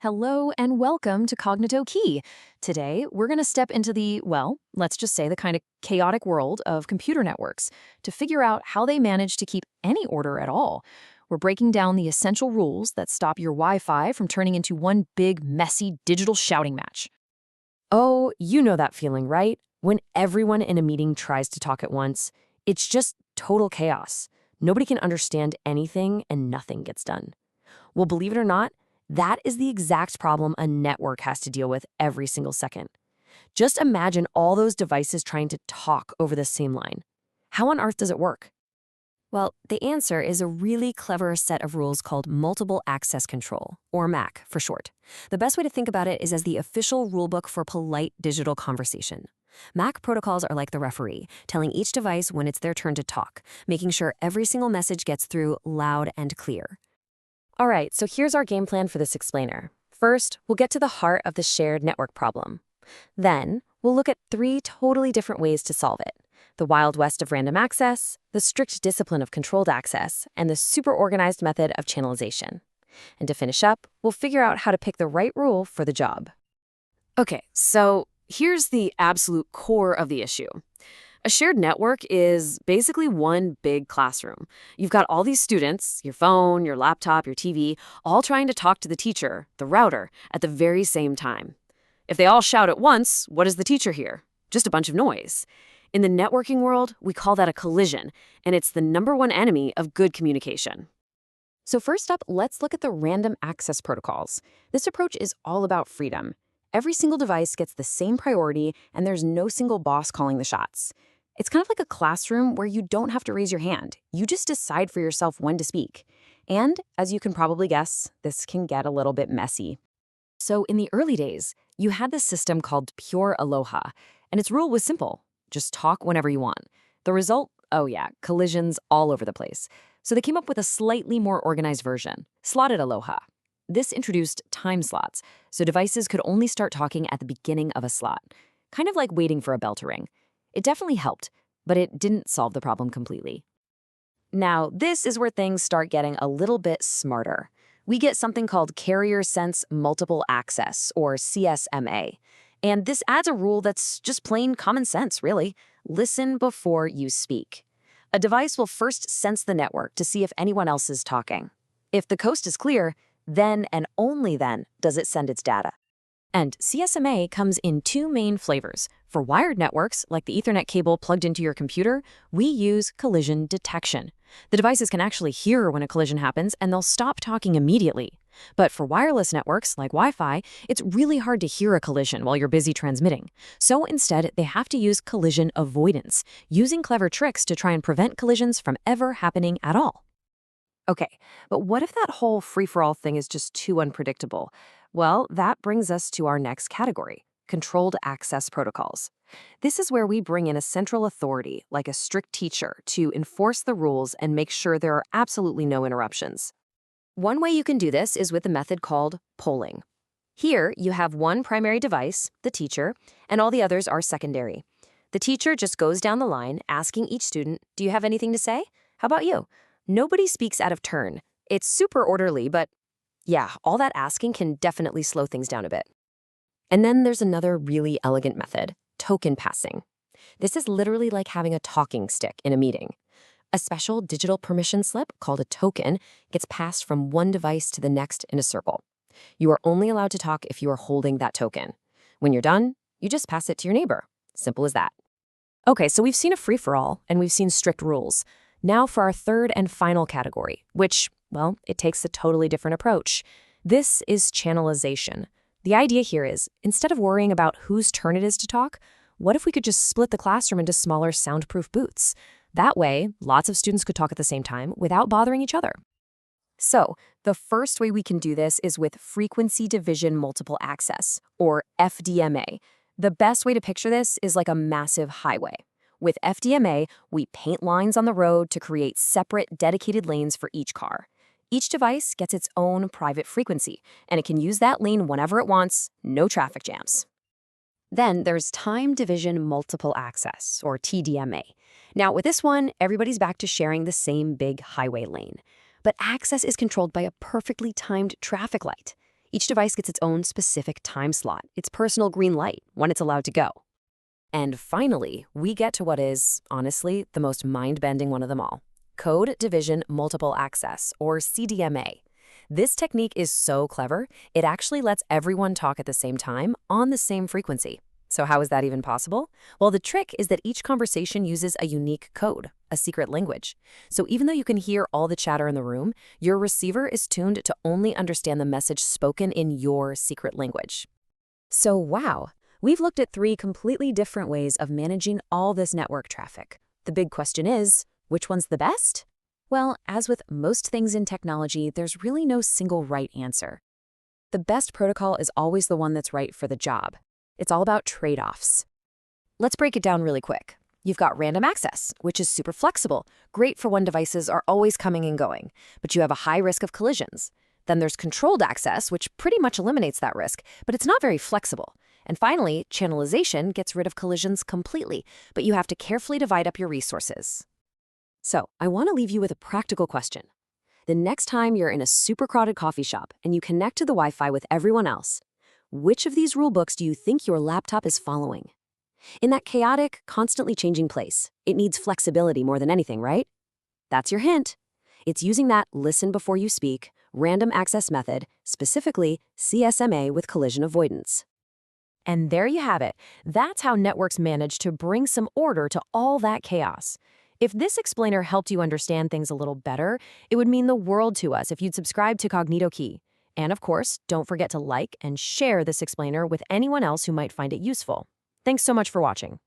Hello and welcome to Cognito Key. Today, we're going to step into the, well, let's just say the kind of chaotic world of computer networks to figure out how they manage to keep any order at all. We're breaking down the essential rules that stop your Wi-Fi from turning into one big, messy digital shouting match. Oh, you know that feeling, right? When everyone in a meeting tries to talk at once, it's just total chaos. Nobody can understand anything and nothing gets done. Well, believe it or not, that is the exact problem a network has to deal with every single second. Just imagine all those devices trying to talk over the same line. How on earth does it work? Well, the answer is a really clever set of rules called Multiple Access Control, or MAC for short. The best way to think about it is as the official rulebook for polite digital conversation. MAC protocols are like the referee, telling each device when it's their turn to talk, making sure every single message gets through loud and clear. All right, so here's our game plan for this explainer. First, we'll get to the heart of the shared network problem. Then, we'll look at 3 totally different ways to solve it: the Wild West of random access, the strict discipline of controlled access, and the super organized method of channelization. And to finish up, we'll figure out how to pick the right rule for the job. Okay, so here's the absolute core of the issue. A shared network is basically one big classroom. You've got all these students, your phone, your laptop, your TV, all trying to talk to the teacher, the router, at the very same time. If they all shout at once, what does the teacher hear? Just a bunch of noise. In the networking world, we call that a collision, and it's the #1 enemy of good communication. So first up, let's look at the random access protocols. This approach is all about freedom. Every single device gets the same priority, and there's no single boss calling the shots. It's kind of like a classroom where you don't have to raise your hand. You just decide for yourself when to speak. And, as you can probably guess, this can get a little bit messy. So in the early days, you had this system called pure ALOHA, and its rule was simple: just talk whenever you want. The result? Oh yeah, collisions all over the place. So they came up with a slightly more organized version, slotted ALOHA. This introduced time slots, so devices could only start talking at the beginning of a slot, kind of like waiting for a bell to ring. It definitely helped, but it didn't solve the problem completely. Now, this is where things start getting a little bit smarter. We get something called Carrier Sense Multiple Access, or CSMA. And this adds a rule that's just plain common sense, really. Listen before you speak. A device will first sense the network to see if anyone else is talking. If the coast is clear, then and only then does it send its data. And CSMA comes in 2 main flavors. For wired networks, like the Ethernet cable plugged into your computer, we use collision detection. The devices can actually hear when a collision happens, and they'll stop talking immediately. But for wireless networks, like Wi-Fi, it's really hard to hear a collision while you're busy transmitting. So instead, they have to use collision avoidance, using clever tricks to try and prevent collisions from ever happening at all. Okay, but what if that whole free-for-all thing is just too unpredictable? Well, that brings us to our next category: controlled access protocols. This is where we bring in a central authority, like a strict teacher, to enforce the rules and make sure there are absolutely no interruptions. One way you can do this is with a method called polling. Here, you have one primary device, the teacher, and all the others are secondary. The teacher just goes down the line, asking each student, "Do you have anything to say? How about you?" Nobody speaks out of turn. It's super orderly, but yeah, all that asking can definitely slow things down a bit. And then there's another really elegant method: token passing. This is literally like having a talking stick in a meeting. A special digital permission slip called a token gets passed from one device to the next in a circle. You are only allowed to talk if you are holding that token. When you're done, you just pass it to your neighbor. Simple as that. Okay, so we've seen a free-for-all and we've seen strict rules. Now for our third and final category, which, well, it takes a totally different approach. This is channelization. The idea here is, instead of worrying about whose turn it is to talk, what if we could just split the classroom into smaller soundproof booths? That way, lots of students could talk at the same time without bothering each other. So, the first way we can do this is with frequency division multiple access, or FDMA. The best way to picture this is like a massive highway. With FDMA, we paint lines on the road to create separate, dedicated lanes for each car. Each device gets its own private frequency, and it can use that lane whenever it wants, no traffic jams. Then there's time division multiple access, or TDMA. Now, with this one, everybody's back to sharing the same big highway lane. But access is controlled by a perfectly timed traffic light. Each device gets its own specific time slot, its personal green light, when it's allowed to go. And finally, we get to what is, honestly, the most mind-bending one of them all. Code Division Multiple Access, or CDMA. This technique is so clever, it actually lets everyone talk at the same time on the same frequency. So how is that even possible? Well, the trick is that each conversation uses a unique code, a secret language. So even though you can hear all the chatter in the room, your receiver is tuned to only understand the message spoken in your secret language. So wow, we've looked at 3 completely different ways of managing all this network traffic. The big question is, which one's the best? Well, as with most things in technology, there's really no single right answer. The best protocol is always the one that's right for the job. It's all about trade-offs. Let's break it down really quick. You've got random access, which is super flexible, great for when devices are always coming and going, but you have a high risk of collisions. Then there's controlled access, which pretty much eliminates that risk, but it's not very flexible. And finally, channelization gets rid of collisions completely, but you have to carefully divide up your resources. So, I want to leave you with a practical question. The next time you're in a super crowded coffee shop and you connect to the Wi-Fi with everyone else, which of these rulebooks do you think your laptop is following? In that chaotic, constantly changing place, it needs flexibility more than anything, right? That's your hint. It's using that listen before you speak, random access method, specifically CSMA with collision avoidance. And there you have it. That's how networks manage to bring some order to all that chaos. If this explainer helped you understand things a little better, it would mean the world to us if you'd subscribe to Cognito Key. And of course, don't forget to like and share this explainer with anyone else who might find it useful. Thanks so much for watching.